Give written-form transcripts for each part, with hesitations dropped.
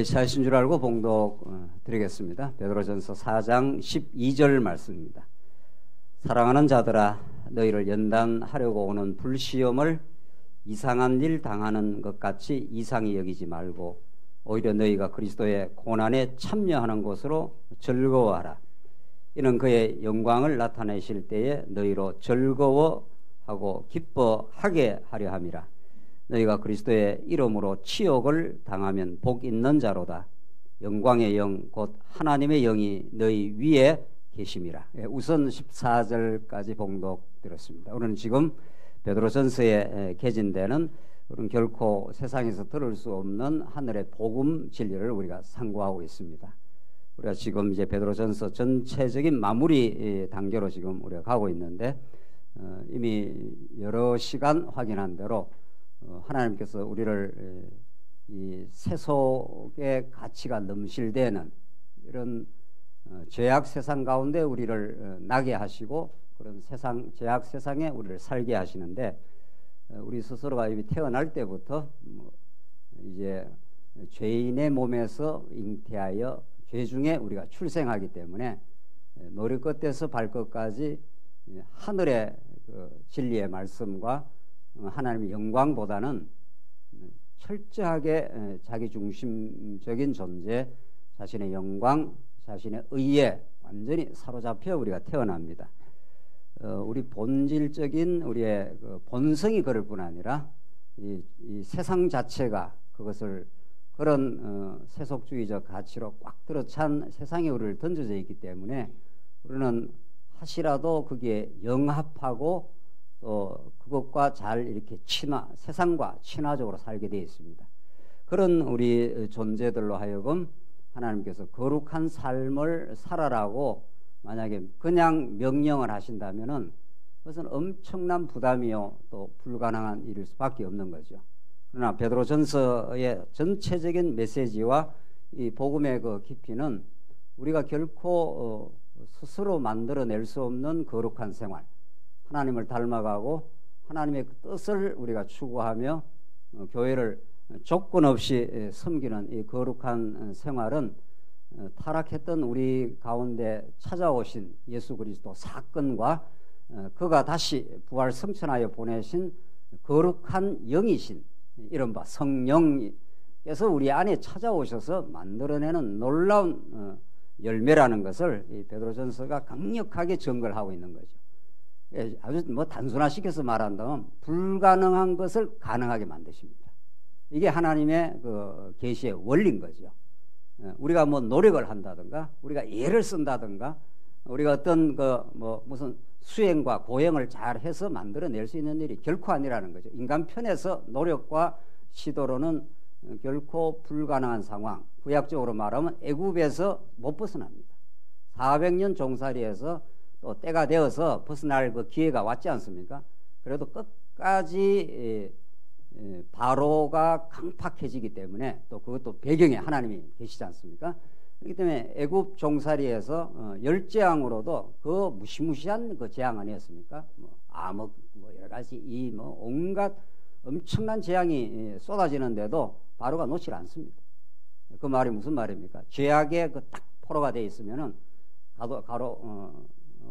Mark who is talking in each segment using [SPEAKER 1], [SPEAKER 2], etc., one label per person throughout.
[SPEAKER 1] 사신 줄 알고 봉독 드리겠습니다. 베드로전서 4장 12절 말씀입니다. 사랑하는 자들아, 너희를 연단하려고 오는 불시험을 이상한 일 당하는 것 같이 이상히 여기지 말고 오히려 너희가 그리스도의 고난에 참여하는 것으로 즐거워하라. 이는 그의 영광을 나타내실 때에 너희로 즐거워하고 기뻐하게 하려 함이라. 너희가 그리스도의 이름으로 치욕을 당하면 복 있는 자로다. 영광의 영 곧 하나님의 영이 너희 위에 계심이라. 우선 14절까지 봉독드렸습니다. 오늘은 지금 베드로전서에 개진되는 우리는 결코 세상에서 들을 수 없는 하늘의 복음 진리를 우리가 상고하고 있습니다. 우리가 지금 이제 베드로전서 전체적인 마무리 단계로 지금 우리가 가고 있는데 이미 여러 시간 확인한 대로 하나님께서 우리를 이 세속의 가치가 넘실대는 이런 죄악 세상 가운데 우리를 나게 하시고 그런 세상 죄악 세상에 우리를 살게 하시는데 우리 스스로가 이미 태어날 때부터 이제 죄인의 몸에서 잉태하여 죄 중에 우리가 출생하기 때문에 머리끝에서 발끝까지 하늘의 그 진리의 말씀과 하나님의 영광보다는 철저하게 자기중심적인 존재, 자신의 영광, 자신의 의에 완전히 사로잡혀 우리가 태어납니다. 우리 본질적인 우리의 그 본성이 그럴 뿐 아니라 이 세상 자체가 그것을 그런 세속주의적 가치로 꽉 들어찬 세상에 우리를 던져져 있기 때문에 우리는 하시라도 그게 영합하고 또 그것과 잘 이렇게 세상과 친화적으로 살게 되어 있습니다. 그런 우리 존재들로 하여금 하나님께서 거룩한 삶을 살아라고 만약에 그냥 명령을 하신다면은 그것은 엄청난 부담이요 또 불가능한 일일 수밖에 없는 거죠. 그러나 베드로전서의 전체적인 메시지와 이 복음의 그 깊이는 우리가 결코 스스로 만들어낼 수 없는 거룩한 생활, 하나님을 닮아가고 하나님의 그 뜻을 우리가 추구하며 교회를 조건 없이 섬기는 이 거룩한 생활은 타락했던 우리 가운데 찾아오신 예수 그리스도 사건과 그가 다시 부활 성천하여 보내신 거룩한 영이신 이른바 성령께서 우리 안에 찾아오셔서 만들어내는 놀라운 열매라는 것을 이 베드로전서가 강력하게 증거를 하고 있는 거죠. 아주 단순화시켜서 말한다면 불가능한 것을 가능하게 만드십니다. 이게 하나님의 그 계시의 원리인 거죠. 우리가 노력을 한다든가 우리가 예를 쓴다든가 우리가 어떤 무슨 수행과 고행을 잘 해서 만들어낼 수 있는 일이 결코 아니라는 거죠. 인간 편에서 노력과 시도로는 결코 불가능한 상황, 구약적으로 말하면 애굽에서 못 벗어납니다. 400년 종살이에서 또 때가 되어서 벗어날 그 기회가 왔지 않습니까? 그래도 끝까지 바로가 강팍해지기 때문에 또 그것도 배경에 하나님이 계시지 않습니까? 그렇기 때문에 애굽 종살이에서 열재앙으로도 그 무시무시한 그 재앙 아니었습니까? 암흑 여러 가지 온갖 엄청난 재앙이 쏟아지는데도 바로가 놓질 않습니다. 그 말이 무슨 말입니까? 죄악의 그 딱 포로가 되어 있으면은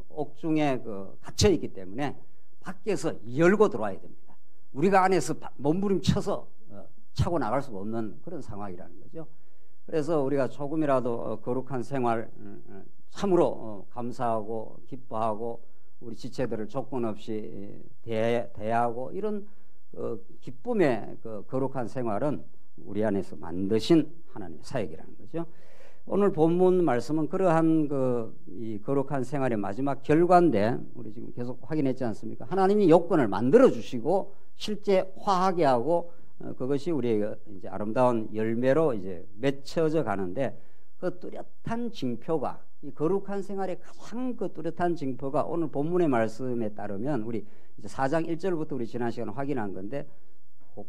[SPEAKER 1] 옥중에 갇혀 있기 때문에 밖에서 열고 들어와야 됩니다. 우리가 안에서 몸부림쳐서 차고 나갈 수가 없는 그런 상황이라는 거죠. 그래서 우리가 조금이라도 거룩한 생활 참으로 감사하고 기뻐하고 우리 지체들을 조건 없이 대하고 이런 기쁨의 거룩한 생활은 우리 안에서 만드신 하나님의 사역이라는 거죠. 오늘 본문 말씀은 그러한 이 거룩한 생활의 마지막 결과인데 우리 지금 계속 확인했지 않습니까? 하나님이 요건을 만들어 주시고 실제 화하게 하고 그것이 우리의 이제 아름다운 열매로 이제 맺혀져 가는데 그 뚜렷한 징표가 이 거룩한 생활의 가장 그 뚜렷한 징표가 오늘 본문의 말씀에 따르면 우리 이제 4장 1절부터 우리 지난 시간에 확인한 건데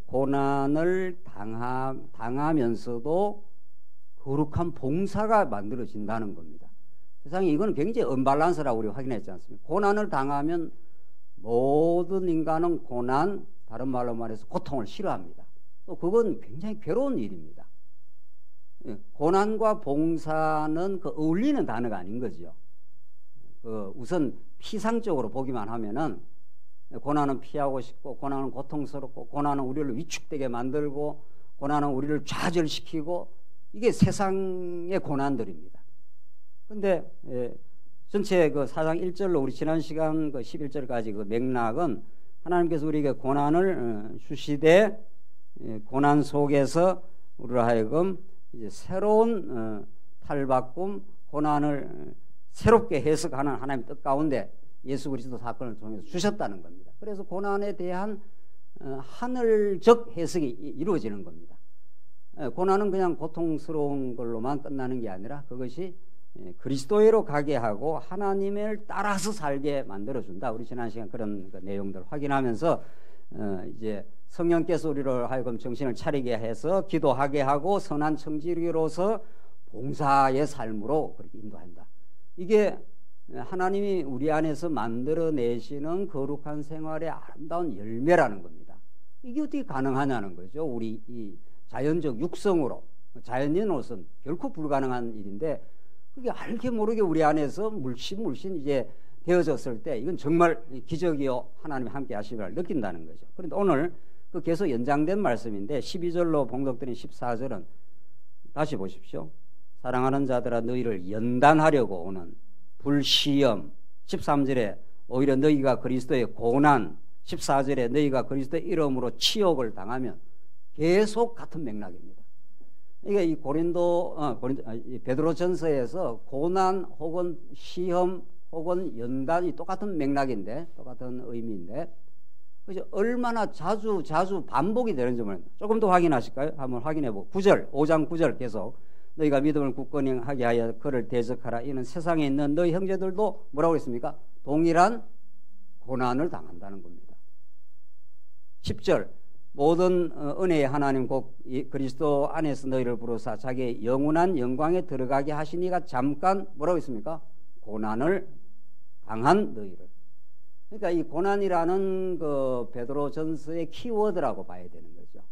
[SPEAKER 1] 고난을 당하면서도 거룩한 봉사가 만들어진다는 겁니다. 세상에 이거는 굉장히 언밸런스라고 우리 확인했지 않습니까? 고난을 당하면 모든 인간은 고난, 다른 말로 말해서 고통을 싫어합니다. 또 그건 굉장히 괴로운 일입니다. 고난과 봉사는 그 어울리는 단어가 아닌 거죠. 우선 피상적으로 보기만 하면은 고난은 피하고 싶고, 고난은 고통스럽고, 고난은 우리를 위축되게 만들고, 고난은 우리를 좌절시키고, 이게 세상의 고난들입니다. 근데 전체 그 4장 1절로 우리 지난 시간 그 11절까지 그 맥락은 하나님께서 우리에게 고난을 주시되, 고난 속에서 우리로 하여금 이제 새로운 탈바꿈, 고난을 새롭게 해석하는 하나님의 뜻 가운데 예수 그리스도 사건을 통해서 주셨다는 겁니다. 그래서 고난에 대한 하늘적 해석이 이루어지는 겁니다. 고난은 그냥 고통스러운 걸로만 끝나는 게 아니라 그것이 그리스도로 가게 하고 하나님을 따라서 살게 만들어준다. 우리 지난 시간 그런 그 내용들 확인하면서 이제 성령께서 우리를 하여금 정신을 차리게 해서 기도하게 하고 선한 청지기로서 봉사의 삶으로 그렇게 인도한다. 이게 하나님이 우리 안에서 만들어내시는 거룩한 생활의 아름다운 열매라는 겁니다. 이게 어떻게 가능하냐는 거죠. 우리 이 자연적 육성으로, 자연인으로서는 결코 불가능한 일인데, 그게 알게 모르게 우리 안에서 물씬 이제 되어졌을 때 이건 정말 기적이요, 하나님이 함께 하심을 느낀다는 거죠. 그런데 오늘 그 계속 연장된 말씀인데 12절로 봉독드린 14절은 다시 보십시오. 사랑하는 자들아 너희를 연단하려고 오는 불시험, 13절에 오히려 너희가 그리스도의 고난, 14절에 너희가 그리스도의 이름으로 치욕을 당하면, 계속 같은 맥락입니다. 이게 이 베드로전서에서 고난 혹은 시험 혹은 연단이 똑같은 맥락인데, 똑같은 의미인데, 그래서 얼마나 자주 반복이 되는 점을 조금 더 확인하실까요? 한번 확인해 보고 9절, 5장 9절 계속 너희가 믿음을 굳건히 하게 하여 그를 대적하라. 이는 세상에 있는 너희 형제들도 뭐라고 했습니까? 동일한 고난을 당한다는 겁니다. 10절 모든 은혜의 하나님 곧 그리스도 안에서 너희를 부르사 자기의 영원한 영광에 들어가게 하시니가 잠깐 뭐라고 했습니까? 고난을 당한 너희를. 그러니까 이 고난이라는 그 베드로전서의 키워드라고 봐야 되는 거죠.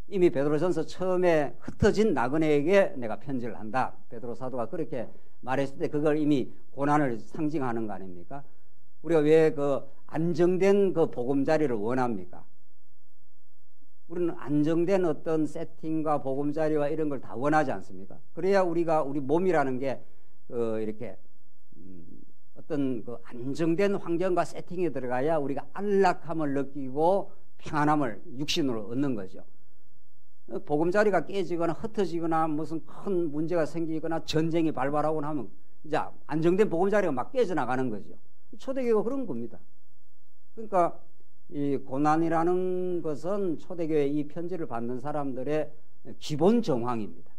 [SPEAKER 1] 이미 베드로전서 처음에 흩어진 나그네에게 내가 편지를 한다. 베드로 사도가 그렇게 말했을 때 그걸 이미 고난을 상징하는 거 아닙니까? 우리가 왜 그 안정된 그 보금자리를 원합니까? 우리는 안정된 어떤 세팅과 보금자리와 이런 걸 다 원하지 않습니까? 그래야 우리 몸이라는 게 이렇게 어떤 그 안정된 환경과 세팅에 들어가야 우리가 안락함을 느끼고 평안함을 육신으로 얻는 거죠. 보금자리가 깨지거나 흩어지거나 무슨 큰 문제가 생기거나 전쟁이 발발하거나 하면 이제 안정된 보금자리가 막 깨져나가는 거죠. 초대교회가 그런 겁니다. 그러니까 이 고난이라는 것은 초대교회 이 편지를 받는 사람들의 기본 정황입니다.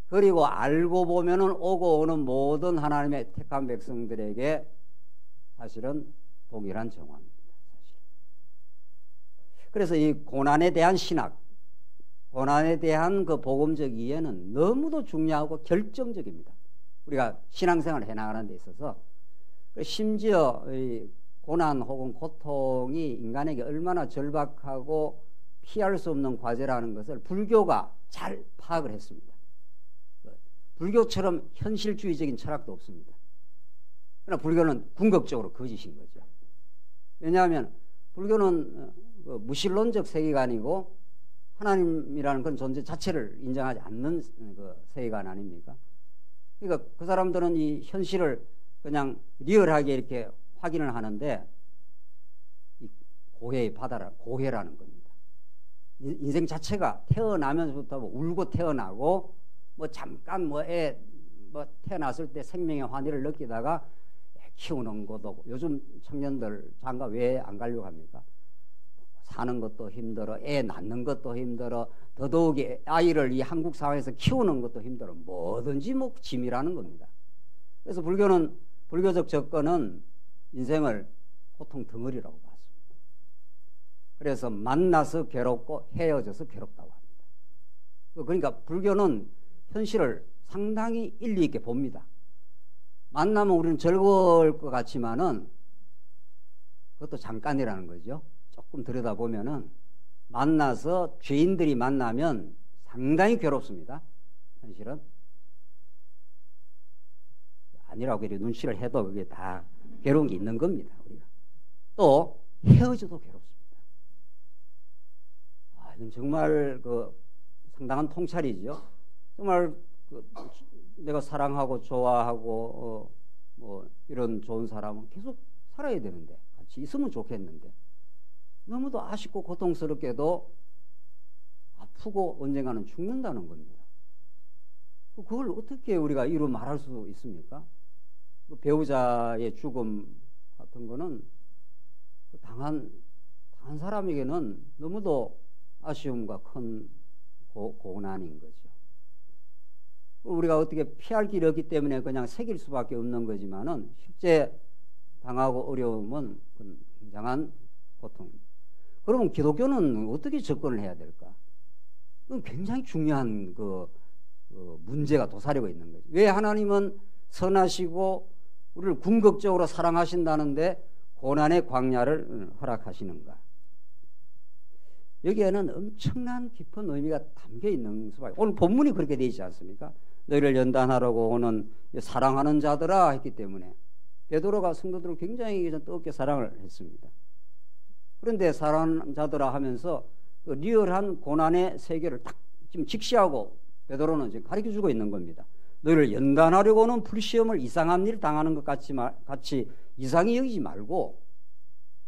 [SPEAKER 1] 그리고 알고 보면은 오고 오는 모든 하나님의 택한 백성들에게 사실은 동일한 정황입니다. 사실. 그래서 이 고난에 대한 신학, 고난에 대한 그 복음적 이해는 너무도 중요하고 결정적입니다. 우리가 신앙생활을 해나가는 데 있어서. 심지어 이 고난 혹은 고통이 인간에게 얼마나 절박하고 피할 수 없는 과제라는 것을 불교가 잘 파악을 했습니다. 불교처럼 현실주의적인 철학도 없습니다. 그러나 불교는 궁극적으로 거짓인 거죠. 왜냐하면 불교는 무신론적 세계관이고 하나님이라는 그 존재 자체를 인정하지 않는 그 세계관 아닙니까? 그러니까 그 사람들은 이 현실을 그냥 리얼하게 이렇게 확인을 하는데 이 고해의 바다라 고해라는 겁니다. 인생 자체가 태어나면서부터 울고 태어나고 뭐 잠깐 애 태어났을 때 생명의 환희를 느끼다가 애 키우는 것도 요즘 청년들 장가 왜 안 가려고 합니까? 사는 것도 힘들어, 애 낳는 것도 힘들어, 더더욱이 아이를 이 한국 사회에서 키우는 것도 힘들어. 뭐든지 뭐 짐이라는 겁니다. 그래서 불교는 불교적 접근은 인생을 고통 덩어리라고 봤습니다. 그래서 만나서 괴롭고 헤어져서 괴롭다고 합니다. 그러니까 불교는 현실을 상당히 일리 있게 봅니다. 만나면 우리는 즐거울 것 같지만은 그것도 잠깐이라는 거죠. 조금 들여다보면은 만나서 죄인들이 만나면 상당히 괴롭습니다. 현실은 아니라고 이렇게 눈치를 해도 그게 다 괴로운 게 있는 겁니다. 우리가 또 헤어져도 괴롭습니다. 이건 정말 그 상당한 통찰이죠. 정말 내가 사랑하고 좋아하고 뭐 이런 좋은 사람은 계속 살아야 되는데, 같이 있으면 좋겠는데, 너무도 아쉽고 고통스럽게도 아프고 언젠가는 죽는다는 겁니다. 그걸 어떻게 우리가 이루 말할 수 있습니까? 배우자의 죽음 같은 거는 당한 사람에게는 너무도 아쉬움과 큰 고난인 거죠. 우리가 어떻게 피할 길이 없기 때문에 그냥 새길 수밖에 없는 거지만은 실제 당하고 어려움은 굉장한 고통입니다. 그러면 기독교는 어떻게 접근을 해야 될까? 그건 굉장히 중요한 문제가 도사리고 있는 거죠. 왜 하나님은 선하시고 우리를 궁극적으로 사랑하신다는데 고난의 광야를 허락하시는가? 여기에는 엄청난 깊은 의미가 담겨 있는 수밖에. 오늘 본문이 그렇게 되어 있지 않습니까? 너희를 연단하라고 오는 사랑하는 자들아 했기 때문에 베드로가 성도들을 굉장히 뜨겁게 사랑을 했습니다. 그런데 사랑하는 자들아 하면서 그 리얼한 고난의 세계를 딱 지금 직시하고 베드로는 지금 가르쳐주고 있는 겁니다. 너희를 연단하려고 오는 불시험을 이상한 일 당하는 것 같이 이상히 여기지 말고,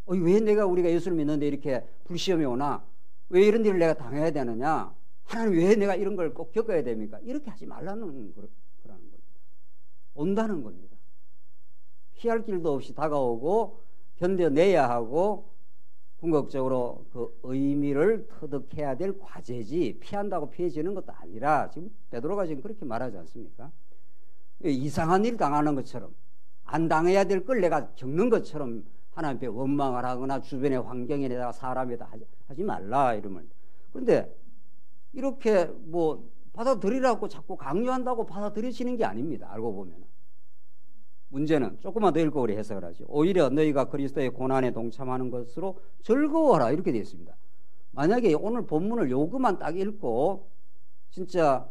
[SPEAKER 1] 왜 우리가 예수를 믿는데 이렇게 불시험이 오나? 왜 이런 일을 내가 당해야 되느냐? 하나님 왜 내가 이런 걸 꼭 겪어야 됩니까? 이렇게 하지 말라는 거라는 겁니다. 온다는 겁니다. 피할 길도 없이 다가오고 견뎌내야 하고 궁극적으로 그 의미를 터득해야 될 과제지, 피한다고 피해지는 것도 아니라, 지금 베드로가 지금 그렇게 말하지 않습니까? 이상한 일 당하는 것처럼, 안 당해야 될 걸 내가 겪는 것처럼 하나님 앞에 원망을 하거나 주변의 환경에다가 사람에다 하지 말라 이러면. 그런데 이렇게 뭐 받아들이라고 자꾸 강요한다고 받아들여지는 게 아닙니다. 알고 보면. 문제는 조금만 더 읽고 우리 해석을 하죠. 오히려 너희가 그리스도의 고난에 동참하는 것으로 즐거워하라 이렇게 되어 있습니다. 만약에 오늘 본문을 요것만 딱 읽고 진짜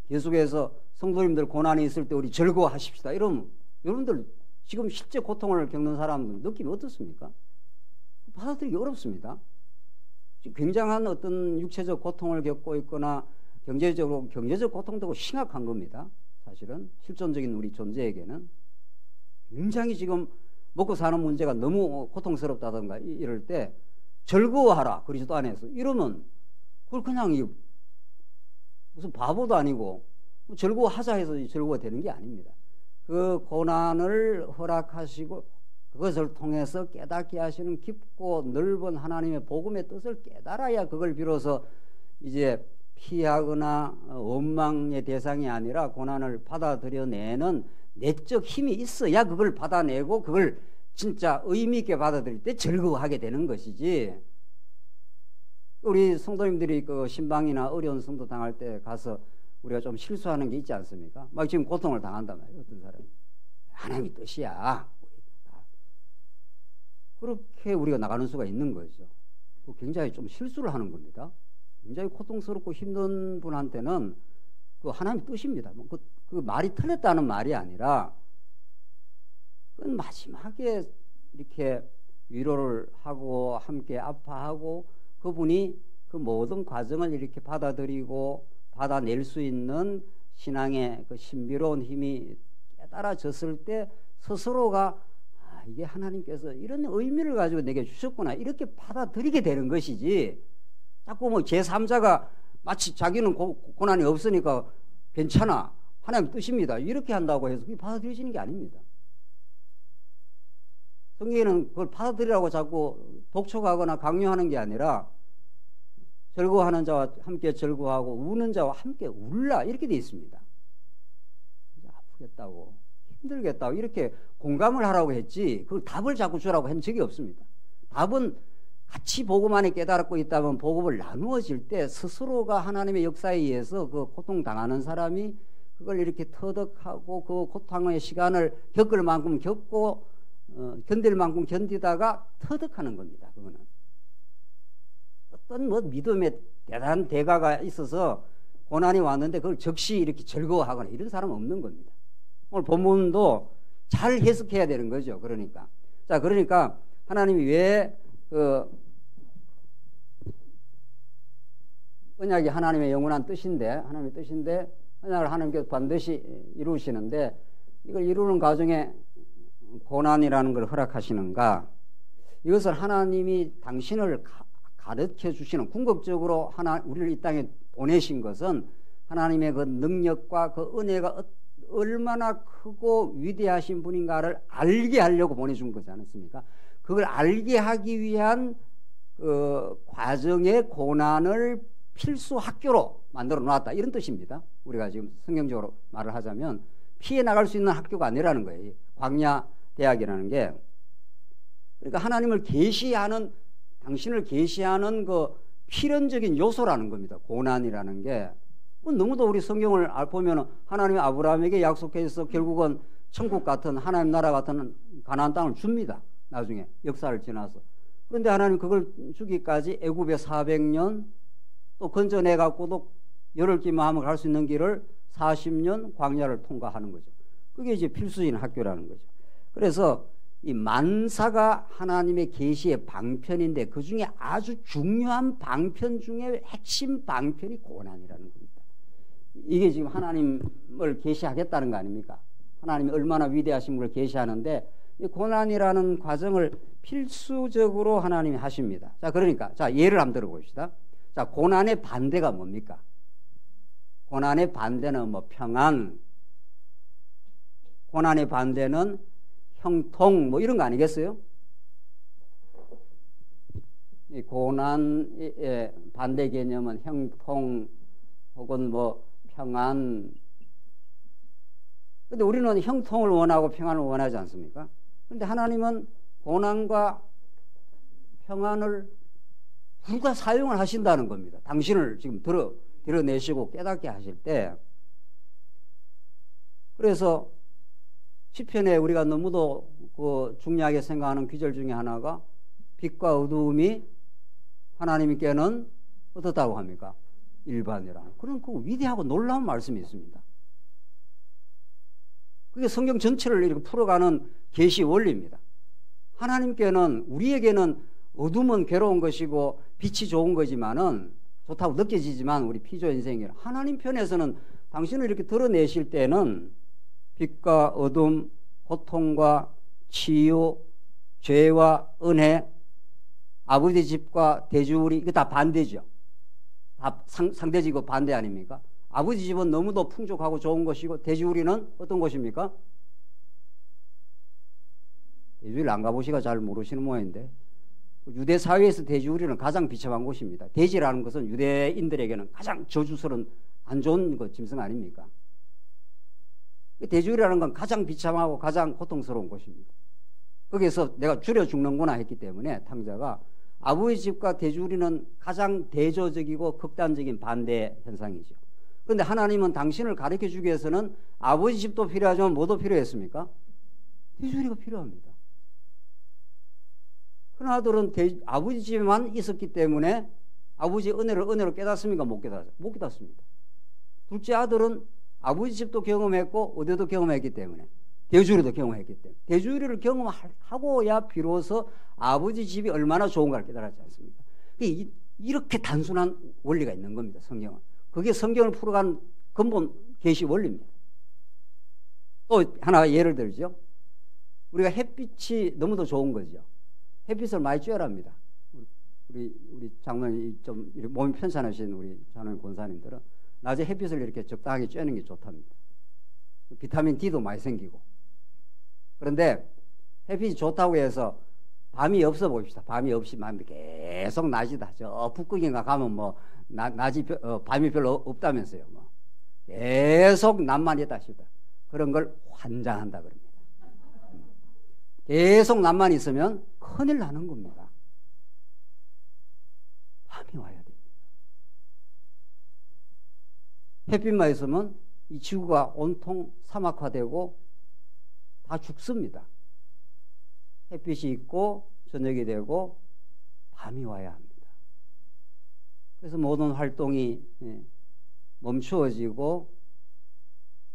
[SPEAKER 1] 계속해서 성도님들 고난이 있을 때 우리 즐거워하십시다 이러면 여러분들 지금 실제 고통을 겪는 사람들 느낌이 어떻습니까? 받아들이기 어렵습니다. 굉장한 어떤 육체적 고통을 겪고 있거나 경제적 고통도 심각한 겁니다. 사실은 실존적인 우리 존재에게는 굉장히 지금 먹고 사는 문제가 너무 고통스럽다든가 이럴 때 즐거워하라 그리스도 안에서 이러면 그걸 그냥 무슨 바보도 아니고 즐거워하자 해서 즐거워되는 게 아닙니다. 그 고난을 허락하시고 그것을 통해서 깨닫게 하시는 깊고 넓은 하나님의 복음의 뜻을 깨달아야 그걸 비로소 이제 피하거나 원망의 대상이 아니라 고난을 받아들여내는 내적 힘이 있어야 그걸 받아내고 그걸 진짜 의미 있게 받아들일 때 즐거워하게 되는 것이지. 우리 성도님들이 그 신방이나 어려운 성도 당할 때 가서 우리가 좀 실수하는 게 있지 않습니까? 막 지금 고통을 당한단 말이에요. 어떤 사람이. 하나님의 뜻이야. 그렇게 우리가 나가는 수가 있는 거죠. 굉장히 좀 실수를 하는 겁니다. 굉장히 고통스럽고 힘든 분한테는 그 하나님의 뜻입니다. 그 말이 틀렸다는 말이 아니라 그 마지막에 이렇게 위로를 하고 함께 아파하고 그분이 그 모든 과정을 이렇게 받아들이고 받아낼 수 있는 신앙의 그 신비로운 힘이 깨달아졌을 때 스스로가 이게 하나님께서 이런 의미를 가지고 내게 주셨구나 이렇게 받아들이게 되는 것이지, 자꾸 뭐 제3자가 마치 자기는 고난이 없으니까 괜찮아 하나님 뜻입니다 이렇게 한다고 해서 그게 받아들여지는 게 아닙니다. 성경에는 그걸 받아들이라고 자꾸 독촉하거나 강요하는 게 아니라 즐거워하는 자와 함께 즐거워하고 우는 자와 함께 울라 이렇게 되어 있습니다. 아프겠다고 힘들겠다고 이렇게 공감을 하라고 했지 그걸 답을 자꾸 주라고 한 적이 없습니다. 답은 같이 복음 안에 깨달고 있다면 복음을 나누어질 때 스스로가 하나님의 역사에 의해서 그 고통당하는 사람이 그걸 이렇게 터득하고 그 고통의 시간을 겪을 만큼 겪고 견딜 만큼 견디다가 터득하는 겁니다. 그거는 어떤 뭐 믿음의 대단한 대가가 있어서 고난이 왔는데 그걸 즉시 이렇게 즐거워하거나 이런 사람은 없는 겁니다. 오늘 본문도 잘 해석해야 되는 거죠. 그러니까. 자, 그러니까 하나님이 왜 언약이 하나님의 영원한 뜻인데, 하나님의 뜻인데, 언약을 하나님께서 반드시 이루시는데, 이걸 이루는 과정에 고난이라는 걸 허락하시는가? 이것을 하나님이 당신을 가르쳐 주시는, 궁극적으로 우리를 이 땅에 보내신 것은 하나님의 그 능력과 그 은혜가 얼마나 크고 위대하신 분인가를 알게 하려고 보내준 거지 않습니까? 그걸 알게 하기 위한 과정의 고난을 필수 학교로 만들어 놨다, 이런 뜻입니다. 우리가 지금 성경적으로 말을 하자면 피해 나갈 수 있는 학교가 아니라는 거예요. 광야 대학이라는 게. 그러니까 하나님을 계시하는, 당신을 계시하는 그 필연적인 요소라는 겁니다. 고난이라는 게. 너무도 우리 성경을 보면 하나님이 아브라함에게 약속해서 결국은 천국 같은, 하나님 나라 같은 가나안 땅을 줍니다. 나중에 역사를 지나서. 그런데 하나님 그걸 주기까지 애굽에 400년, 또 건져내 갖고도 열흘 기만 하면 갈 수 있는 길을 40년 광야를 통과하는 거죠. 그게 이제 필수적인 학교라는 거죠. 그래서 이 만사가 하나님의 계시의 방편인데, 그 중에 아주 중요한 방편 중에 핵심 방편이 고난이라는 겁니다. 이게 지금 하나님을 계시하겠다는 거 아닙니까? 하나님이 얼마나 위대하신 걸 계시하는데, 이 고난이라는 과정을 필수적으로 하나님이 하십니다. 자, 그러니까 자, 예를 한번 들어봅시다. 자, 고난의 반대가 뭡니까? 고난의 반대는 뭐 평안, 고난의 반대는 형통, 뭐 이런 거 아니겠어요? 이 고난의 반대 개념은 형통 혹은 뭐 평안. 근데 우리는 형통을 원하고 평안을 원하지 않습니까? 그런데 하나님은 고난과 평안을 둘 다 사용을 하신다는 겁니다. 당신을 지금 드러내시고 깨닫게 하실 때. 그래서 시편에 우리가 너무도 그 중요하게 생각하는 귀절 중에 하나가 빛과 어두움이 하나님께는 어떻다고 합니까? 일반이라. 그런 그 위대하고 놀라운 말씀이 있습니다. 그게 성경 전체를 이렇게 풀어가는 계시 원리입니다. 하나님께는, 우리에게는 어둠은 괴로운 것이고 빛이 좋은 거지만은, 좋다고 느껴지지만 우리 피조 인생이라, 하나님 편에서는 당신을 이렇게 드러내실 때는 빛과 어둠, 고통과 치유, 죄와 은혜, 아버지 집과 돼지우리, 이거 다 반대죠. 다 상대적이고 반대 아닙니까? 아버지 집은 너무도 풍족하고 좋은 것이고, 돼지우리는 어떤 것입니까? 돼지우리를 안 가보시가 잘 모르시는 모양인데, 유대 사회에서 돼지우리는 가장 비참한 곳입니다. 돼지라는 것은 유대인들에게는 가장 저주스러운 안 좋은 짐승 아닙니까? 돼지우리라는 건 가장 비참하고 가장 고통스러운 곳입니다. 거기에서 내가 줄여 죽는구나 했기 때문에 탕자가, 아버지 집과 돼지우리는 가장 대조적이고 극단적인 반대 현상이죠. 그런데 하나님은 당신을 가르쳐 주기 위해서는 아버지 집도 필요하지만 뭐도 필요했습니까? 돼지우리가 필요합니다. 큰 아들은 아버지 집에만 있었기 때문에 아버지의 은혜를 깨닫습니까? 못 깨닫습니다. 둘째 아들은 아버지 집도 경험했고 어디도 경험했기 때문에, 돼지우리도 경험했기 때문에, 돼지우리를 경험하고야 비로소 아버지 집이 얼마나 좋은가를 깨달았지 않습니까? 이렇게 단순한 원리가 있는 겁니다. 성경은. 그게 성경을 풀어가는 근본 계시 원리입니다. 또 하나 예를 들죠. 우리가 햇빛이 너무도 좋은 거죠. 햇빛을 많이 쬐야 합니다. 우리 장로님, 좀 몸이 편찮으신 우리 장로님 권사님들은 낮에 햇빛을 이렇게 적당하게 쬐는 게 좋답니다. 비타민 D도 많이 생기고. 그런데 햇빛이 좋다고 해서 밤이 없어 봅시다. 밤이 없이 계속 낮이다. 저 북극인가 가면 뭐 밤이 별로 없다면서요. 뭐 계속 낮만 있다 싶다. 그런 걸 환장한다 그럽니다. 계속 낮만 있으면 큰일 나는 겁니다. 밤이 와야 됩니다. 햇빛만 있으면 이 지구가 온통 사막화되고 다 죽습니다. 햇빛이 있고 저녁이 되고 밤이 와야 합니다. 그래서 모든 활동이 멈추어지고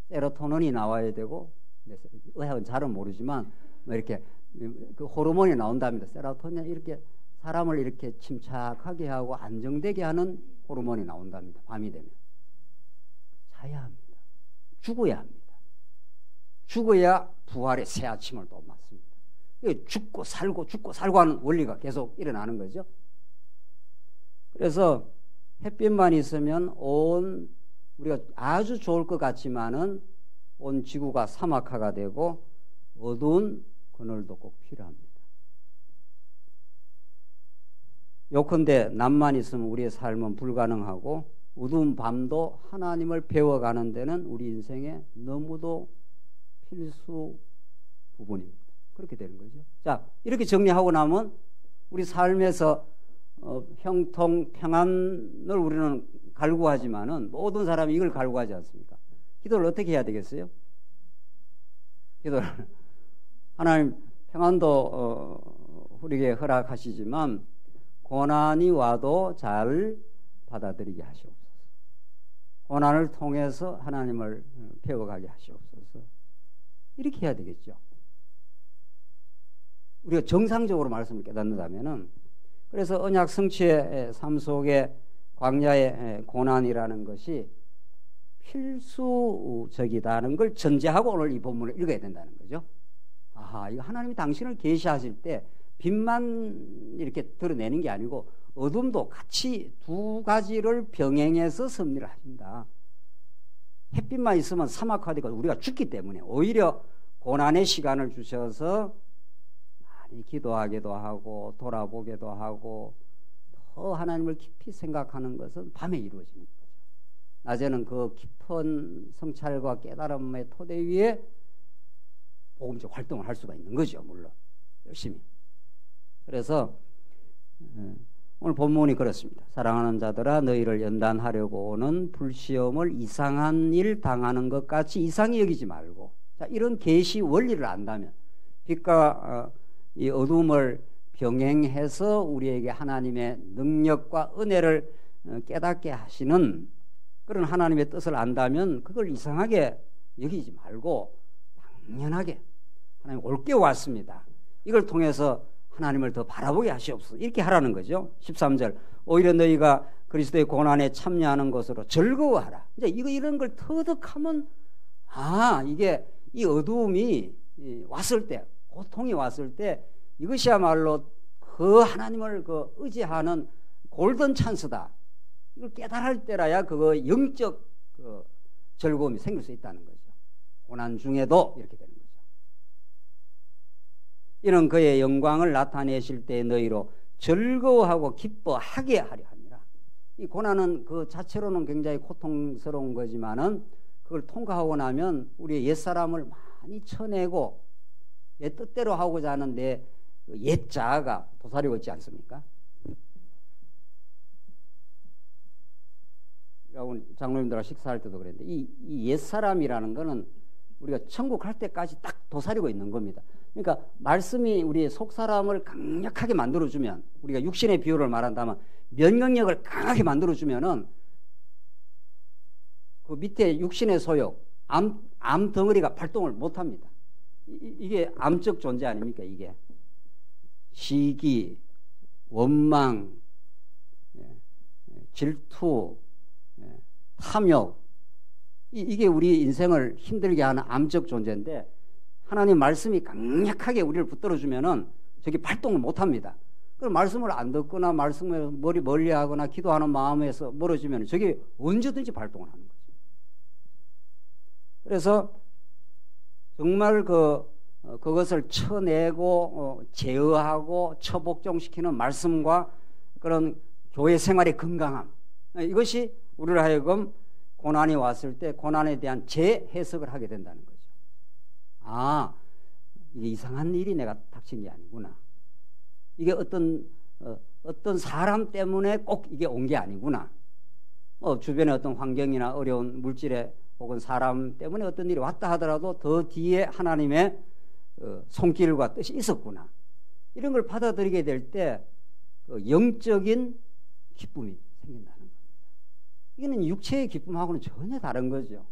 [SPEAKER 1] 세로토닌이 나와야 되고, 의학은 잘은 모르지만 뭐 이렇게 그 호르몬이 나온답니다. 세로토닌 이렇게 사람을 이렇게 침착하게 하고 안정되게 하는 호르몬이 나온답니다. 밤이 되면. 자야 합니다. 죽어야 합니다. 죽어야 부활의 새 아침을 또 맞습니다. 죽고 살고 하는 원리가 계속 일어나는 거죠. 그래서 햇빛만 있으면 우리가 아주 좋을 것 같지만은 온 지구가 사막화가 되고 어두운 그늘도 꼭 필요합니다. 요컨대 낮만 있으면 우리의 삶은 불가능하고 어두운 밤도 하나님을 배워가는 데는 우리 인생에 너무도 필수 부분입니다. 그렇게 되는 거죠. 자, 이렇게 정리하고 나면 우리 삶에서 형통, 평안을 우리는 갈구하지만은 모든 사람이 이걸 갈구하지 않습니까? 기도를 어떻게 해야 되겠어요? 기도를 하나님 평안도 우리에게 허락하시지만 고난이 와도 잘 받아들이게 하시옵소서. 고난을 통해서 하나님을 배워가게 하시옵소서. 이렇게 해야 되겠죠. 우리가 정상적으로 말씀을 깨닫는다면은, 그래서 언약 성취의 삶 속에 광야의 고난이라는 것이 필수적이다는 걸 전제하고 오늘 이 본문을 읽어야 된다는 거죠. 아하, 이거 하나님이 당신을 계시하실 때 빛만 이렇게 드러내는 게 아니고 어둠도 같이 두 가지를 병행해서 섭리를 하신다. 햇빛만 있으면 사막화되고 우리가 죽기 때문에 오히려 고난의 시간을 주셔서 많이 기도하기도 하고 돌아보기도 하고 더 하나님을 깊이 생각하는 것은 밤에 이루어지는 거죠. 낮에는 그 깊은 성찰과 깨달음의 토대 위에 복음적 활동을 할 수가 있는 거죠. 물론 열심히. 그래서 오늘 본문이 그렇습니다. 사랑하는 자들아, 너희를 연단하려고 오는 불시험을 이상한 일 당하는 것 같이 이상히 여기지 말고, 자, 이런 계시 원리를 안다면 빛과 이 어둠을 병행해서 우리에게 하나님의 능력과 은혜를 깨닫게 하시는 그런 하나님의 뜻을 안다면 그걸 이상하게 여기지 말고 당연하게 하나님 올게 왔습니다. 이걸 통해서 하나님을 더 바라보게 하시옵소서. 이렇게 하라는 거죠. 13절. 오히려 너희가 그리스도의 고난에 참여하는 것으로 즐거워하라. 이제 이런 걸 터득하면, 이게 이 어두움이 왔을 때, 고통이 왔을 때 이것이야말로 그 하나님을 의지하는 골든 찬스다. 이걸 깨달을 때라야 그거 영적 즐거움이 생길 수 있다는 거죠. 고난 중에도 이렇게 되는 거죠. 이는 그의 영광을 나타내실 때 너희로 즐거워하고 기뻐하게 하려 함이라. 이 고난은 그 자체로는 굉장히 고통스러운 거지만은 그걸 통과하고 나면 우리의 옛사람을 많이 쳐내고 내 뜻대로 하고자 하는 내 옛 자아가 도사리고 있지 않습니까? 장로님들하고 식사할 때도 그랬는데 이 옛사람이라는 거는 우리가 천국 갈 때까지 딱 도사리고 있는 겁니다. 그러니까 말씀이 우리의 속사람을 강력하게 만들어주면, 우리가 육신의 비유를 말한다면 면역력을 강하게 만들어주면은 그 밑에 육신의 소욕, 암 덩어리가 발동을 못합니다. 이게 암적 존재 아닙니까? 이게 시기, 원망, 질투, 탐욕, 이게 우리 인생을 힘들게 하는 암적 존재인데 하나님 말씀이 강력하게 우리를 붙들어주면은 저게 발동을 못합니다. 그럼 말씀을 안 듣거나 말씀을 멀리하거나 기도하는 마음에서 멀어지면 저게 언제든지 발동을 하는 거죠. 그래서 정말 그것을 쳐내고 제어하고 처복종시키는 말씀과 그런 교회 생활의 건강함, 이것이 우리를 하여금 고난이 왔을 때 고난에 대한 재해석을 하게 된다는 거죠. 이게 이상한 일이 내가 닥친 게 아니구나. 이게 어떤 사람 때문에 꼭 이게 온 게 아니구나. 주변에 어떤 환경이나 어려운 물질에 혹은 사람 때문에 어떤 일이 왔다 하더라도 더 뒤에 하나님의 손길과 뜻이 있었구나. 이런 걸 받아들이게 될 때 영적인 기쁨이 생긴다는 겁니다. 이거는 육체의 기쁨하고는 전혀 다른 거죠.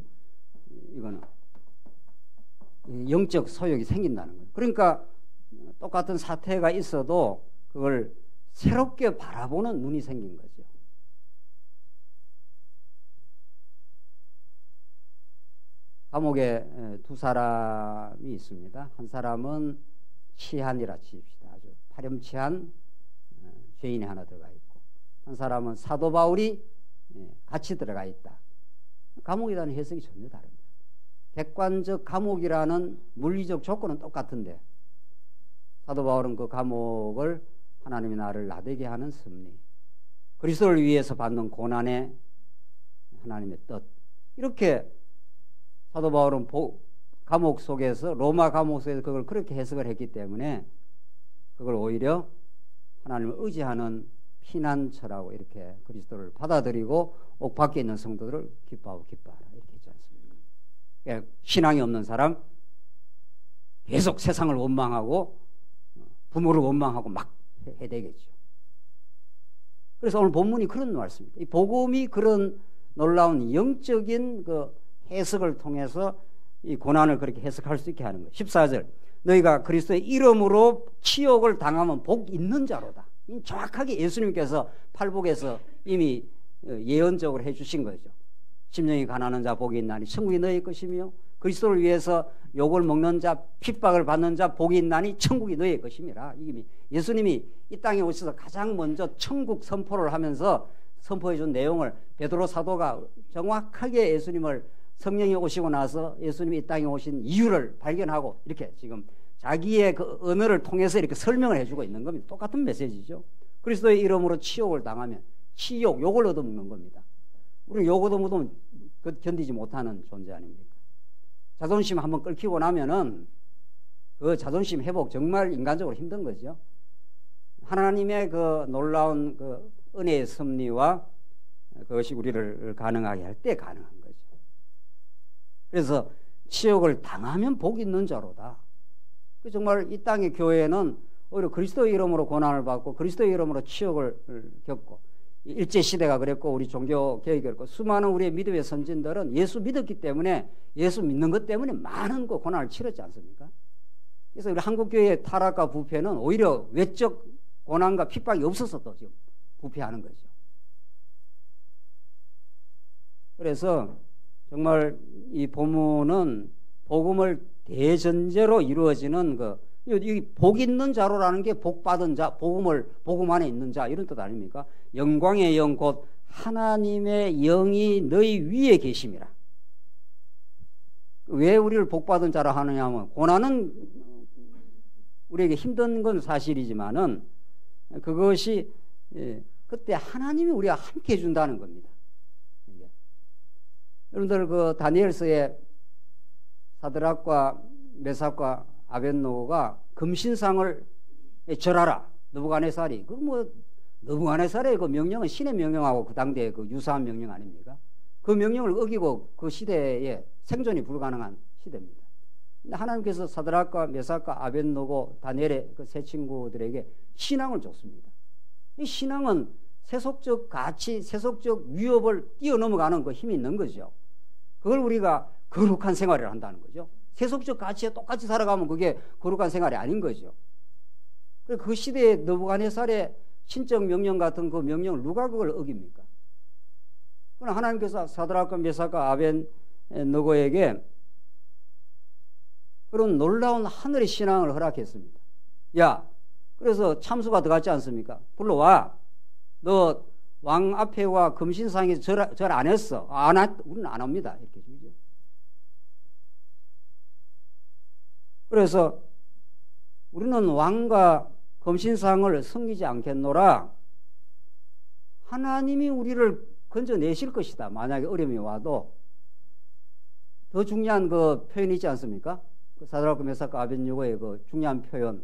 [SPEAKER 1] 이거는 영적 소욕이 생긴다는 거예요. 그러니까 똑같은 사태가 있어도 그걸 새롭게 바라보는 눈이 생긴 거죠. 감옥에 두 사람이 있습니다. 한 사람은 치한이라 칩시다. 아주 파렴치한 죄인이 하나 들어가 있고, 한 사람은 사도 바울이 같이 들어가 있다. 감옥이라는 해석이 전혀 다릅니다. 객관적 감옥이라는 물리적 조건은 똑같은데, 사도 바울은 그 감옥을 하나님이 나를 나되게 하는 섭리, 그리스도를 위해서 받는 고난의 하나님의 뜻, 이렇게 사도 바울은 감옥 속에서, 로마 감옥 속에서 그걸 그렇게 해석을 했기 때문에 그걸 오히려 하나님을 의지하는 피난처라고 이렇게 그리스도를 받아들이고 옥 밖에 있는 성도들을 기뻐하고 기뻐하라 이렇게 했지 않습니까? 그러니까 신앙이 없는 사람, 계속 세상을 원망하고 부모를 원망하고 막 해야 되겠죠. 그래서 오늘 본문이 그런 말씀입니다. 이 복음이 그런 놀라운 영적인 그 해석을 통해서 이 고난을 그렇게 해석할 수 있게 하는 거예요. 14절, 너희가 그리스도의 이름으로 치욕을 당하면 복 있는 자로다. 정확하게 예수님께서 팔복에서 이미 예언적으로 해주신 거죠. 심령이 가난한 자 복이 있나니 천국이 너희 것이며, 그리스도를 위해서 욕을 먹는 자, 핍박을 받는 자 복이 있나니 천국이 너희 것임이라. 이게 예수님이 이 땅에 오셔서 가장 먼저 천국 선포를 하면서 선포해 준 내용을 베드로 사도가 정확하게 예수님을, 성령이 오시고 나서 예수님이 이 땅에 오신 이유를 발견하고 이렇게 지금 자기의 그 언어를 통해서 이렇게 설명을 해주고 있는 겁니다. 똑같은 메시지죠. 그리스도의 이름으로 치욕을 당하면 치욕, 욕을 얻어먹는 겁니다. 우리는 욕 얻어먹으면 견디지 못하는 존재 아닙니까? 자존심 한번 끓이고 나면은 그 자존심 회복 정말 인간적으로 힘든 거죠. 하나님의 그 놀라운 그 은혜의 섭리와 그것이 우리를 가능하게 할 때 가능한 거죠. 그래서 치욕을 당하면 복 있는 자로다. 정말 이 땅의 교회는 오히려 그리스도의 이름으로 고난을 받고 그리스도의 이름으로 치욕을 겪고, 일제시대가 그랬고 우리 종교개혁이 그랬고, 수많은 우리의 믿음의 선진들은 예수 믿었기 때문에, 예수 믿는 것 때문에 많은 그 고난을 치렀지 않습니까? 그래서 우리 한국교회의 타락과 부패는 오히려 외적 고난과 핍박이 없어서 또 지금 부패하는 거죠. 그래서 정말 이 본문은 복음을 대전제로 이루어지는 이 복 있는 자로라는 게 복 받은 자, 복음 안에 있는 자 이런 뜻 아닙니까? 영광의 영 곧 하나님의 영이 너희 위에 계심이라. 왜 우리를 복 받은 자라 하느냐 하면, 고난은 우리에게 힘든 건 사실이지만은 그것이 그때 하나님이 우리와 함께 해준다는 겁니다. 여러분들 그 다니엘서에 사드락과 메삭과 아벳노고가 금신상을 절하라, 느부갓네살이, 느부갓네살의 그 명령은 신의 명령하고 그 당대의 그 유사한 명령 아닙니까? 그 명령을 어기고 그 시대에 생존이 불가능한 시대입니다. 근데 하나님께서 사드락과 메삭과 아벳노고 다니엘의 그 세 친구들에게 신앙을 줬습니다. 이 신앙은 세속적 가치, 세속적 위협을 뛰어넘어가는 그 힘이 있는 거죠. 그걸 우리가 거룩한 생활을 한다는 거죠. 세속적 가치에 똑같이 살아가면 그게 거룩한 생활이 아닌 거죠. 그 시대에 느부갓네살의 신적 명령 같은 그 명령을 누가 그걸 어깁니까? 그러나 하나님께서 사드락과 메삭과 아벳노고에게 그런 놀라운 하늘의 신앙을 허락했습니다. 야, 그래서 참수가 들어갔지 않습니까? 불러와. 너 왕 앞에와 금신상에서 절 안 했어. 우리는 안 합니다. 이렇게 주죠. 그래서 우리는 왕과 금신상을 섬기지 않겠노라. 하나님이 우리를 건져내실 것이다. 만약에 어려움이 와도. 더 중요한 그 표현이 있지 않습니까? 그 사드락과 메삭과 아벳노고의 그 중요한 표현.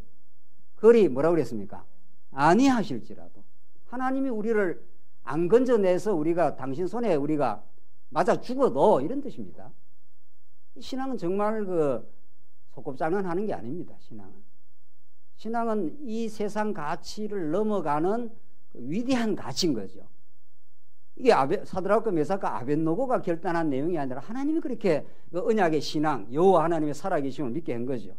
[SPEAKER 1] 그리 뭐라고 그랬습니까? 아니하실지라도. 하나님이 우리를 안 건져내서 우리가 당신 손에 우리가 맞아 죽어도 이런 뜻입니다. 신앙은 정말 그 소꿉장난하는 게 아닙니다. 신앙은 이 세상 가치를 넘어가는 그 위대한 가치인 거죠. 이게 사드락과 메삭과 아벳노고가 결단한 내용이 아니라 하나님이 그렇게 그 언약의 신앙, 여호와 하나님의 살아계심을 믿게 한 거죠.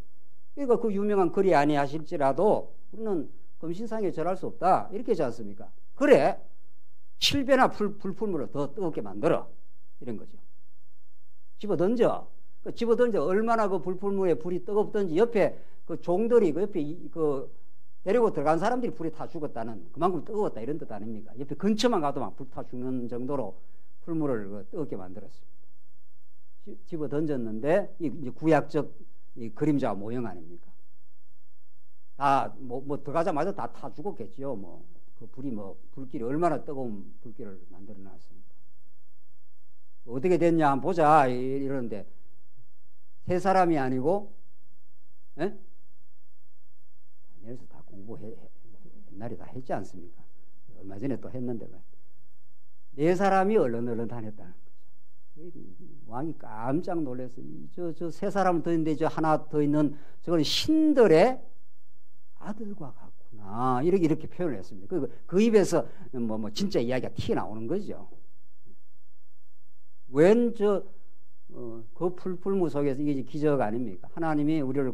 [SPEAKER 1] 그러니까 그 유명한 글이 아니하실지라도 우리는 금신상에 절할 수 없다 이렇게 하지 않습니까? 그래 7배나 불풀물을 더 뜨겁게 만들어 이런 거죠. 집어던져. 집어던져 얼마나 그 불풀물에 불이 뜨겁든지 옆에 그 종들이 그 옆에 그 데리고 들어간 사람들이 불에 타 죽었다는 그만큼 뜨거웠다 이런 뜻 아닙니까? 옆에 근처만 가도 막 불 타 죽는 정도로 풀물을 그 뜨겁게 만들었습니다. 집어 던졌는데 이제 구약적 이 그림자 모형 아닙니까? 다 뭐 들어가자마자 다 타 죽었겠죠. 뭐 그 불이 뭐 불길이 얼마나 뜨거운 불길을 만들어 놨습니까? 어떻게 됐냐 한번 보자 이러는데 세 사람이 아니고 예? 다니엘서 다 옛날에 다 했지 않습니까? 얼마 전에 또 했는데 네 사람이 얼른 다녔다는 거죠. 왕이 깜짝 놀라서 저 세 사람 더 있는데 저 하나 더 있는 저건 신들의 아들과 같구나 이렇게 표현을 했습니다. 그 입에서 뭐 진짜 이야기가 튀어나오는 거죠. 웬 그 풀무 속에서 이게 기적 아닙니까? 하나님이 우리를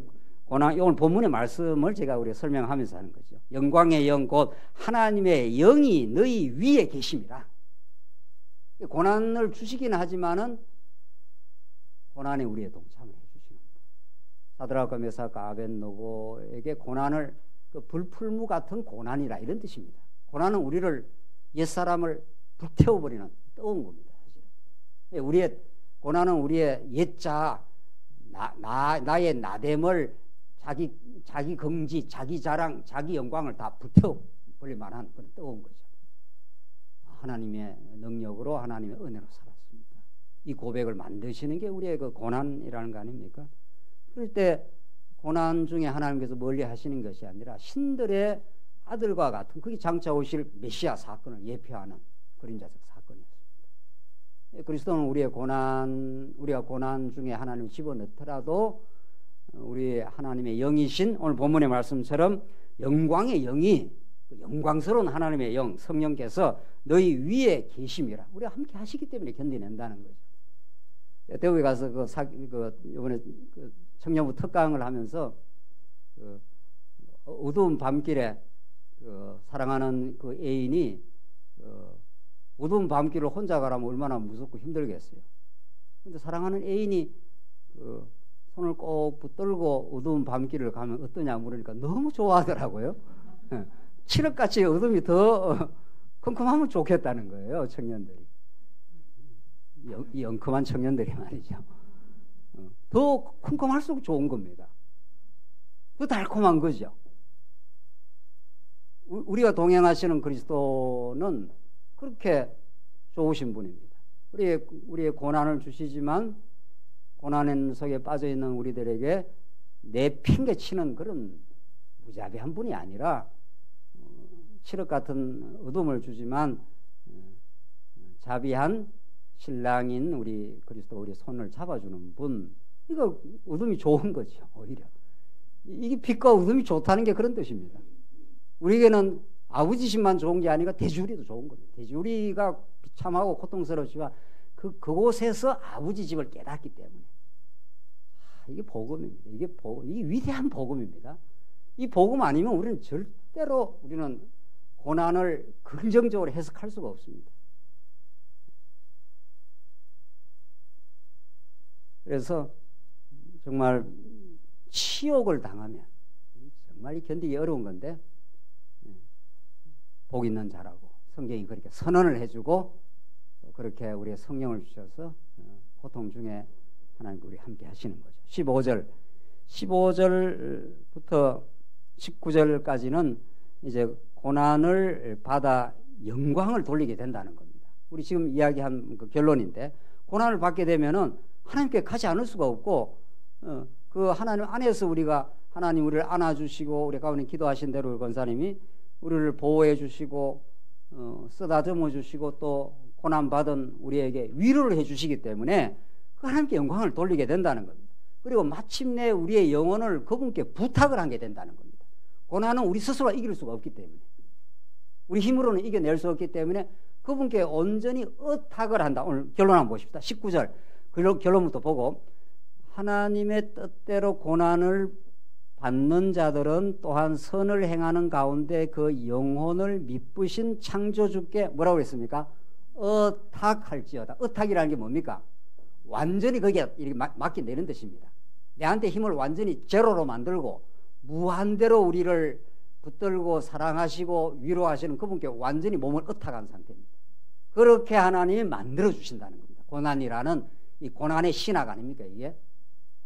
[SPEAKER 1] 오늘 본문의 말씀을 제가 우리가 설명하면서 하는 거죠. 영광의 영 곧 하나님의 영이 너희 위에 계심이라. 고난을 주시기는 하지만은 고난에 우리의 동참을 해주시는 분. 사드락과 메삭과 아벳노고에게 고난을 그 불풀무 같은 고난이라 이런 뜻입니다. 고난은 우리를 옛사람을 불태워버리는 뜨거운 겁니다. 사실은. 고난은 우리의 옛자 나의 나됨을 자기 긍지, 자기 자랑, 자기 영광을 다 불태워버릴 만한 그런 뜨거운 거죠. 하나님의 능력으로 하나님의 은혜로 살았습니다. 이 고백을 만드시는 게 우리의 그 고난이라는 거 아닙니까? 그럴 때 고난 중에 하나님께서 멀리 하시는 것이 아니라 신들의 아들과 같은 그게 장차 오실 메시아 사건을 예표하는 그림자적 사건이었습니다. 그리스도는 우리가 고난 중에 하나님을 집어넣더라도 우리 하나님의 영이신 오늘 본문의 말씀처럼 영광의 영이 영광스러운 하나님의 영 성령께서 너희 위에 계심이라 우리가 함께 하시기 때문에 견뎌낸다는 거죠. 대구에 가서 이번에 청년부 특강을 하면서 어두운 밤길에 사랑하는 그 애인이 어두운 밤길을 혼자 가라면 얼마나 무섭고 힘들겠어요. 근데 사랑하는 애인이 손을 꼭 붙들고 어두운 밤길을 가면 어떠냐 물으니까 너무 좋아하더라고요. 칠흑같이 어둠이 더 컴컴하면 좋겠다는 거예요. 청년들이. 이 엉큼한 청년들이 말이죠. 더 컴컴할수록 좋은 겁니다. 더 달콤한 거죠. 우리가 동행하시는 그리스도는 그렇게 좋으신 분입니다. 우리의 고난을 주시지만 고난 속에 빠져있는 우리들에게 내팽개치는 그런 무자비한 분이 아니라 칠흑 같은 어둠을 주지만 자비한 신랑인 우리 그리스도 우리 손을 잡아주는 분. 이거 어둠이 좋은 거죠. 오히려 이게 빛과 어둠이 좋다는 게 그런 뜻입니다. 우리에게는 아버지심만 좋은 게 아니라 대주리도 좋은 겁니다. 대주리가 비참하고 고통스럽지만 그곳에서 아버지 집을 깨닫기 때문에 이게 복음입니다. 이게 위대한 복음입니다. 이 복음 아니면 우리는 절대로 우리는 고난을 긍정적으로 해석할 수가 없습니다. 그래서 정말 치욕을 당하면 정말 견디기 어려운 건데 복 있는 자라고 성경이 그렇게 선언을 해주고 또 그렇게 우리의 성령을 주셔서 고통 중에 하나님 우리 함께 하시는 거죠. 15절부터 19절까지는 이제 고난을 받아 영광을 돌리게 된다는 겁니다. 우리 지금 이야기한 그 결론인데 고난을 받게 되면은 하나님께 가지 않을 수가 없고 그 하나님 안에서 우리가 하나님 우리를 안아주시고 우리 가운데 기도하신 대로 우리 권사님이 우리를 보호해 주시고 쓰다듬어 주시고 또 고난받은 우리에게 위로를 해 주시기 때문에 그 하나님께 영광을 돌리게 된다는 겁니다. 그리고 마침내 우리의 영혼을 그분께 부탁을 하게 된다는 겁니다. 고난은 우리 스스로 이길 수가 없기 때문에 우리 힘으로는 이겨낼 수 없기 때문에 그분께 온전히 의탁을 한다. 오늘 결론 한번 보십시다. 19절 결론부터 보고 하나님의 뜻대로 고난을 받는 자들은 또한 선을 행하는 가운데 그 영혼을 미쁘신 창조주께 뭐라고 그랬습니까? 의탁할지어다. 의탁이라는 게 뭡니까? 완전히 거기에 이렇게 맡긴다는 뜻입니다. 내한테 힘을 완전히 제로로 만들고 무한대로 우리를 붙들고 사랑하시고 위로하시는 그분께 완전히 몸을 의탁한 상태입니다. 그렇게 하나님이 만들어 주신다는 겁니다. 고난이라는 이 고난의 신학 아닙니까? 이게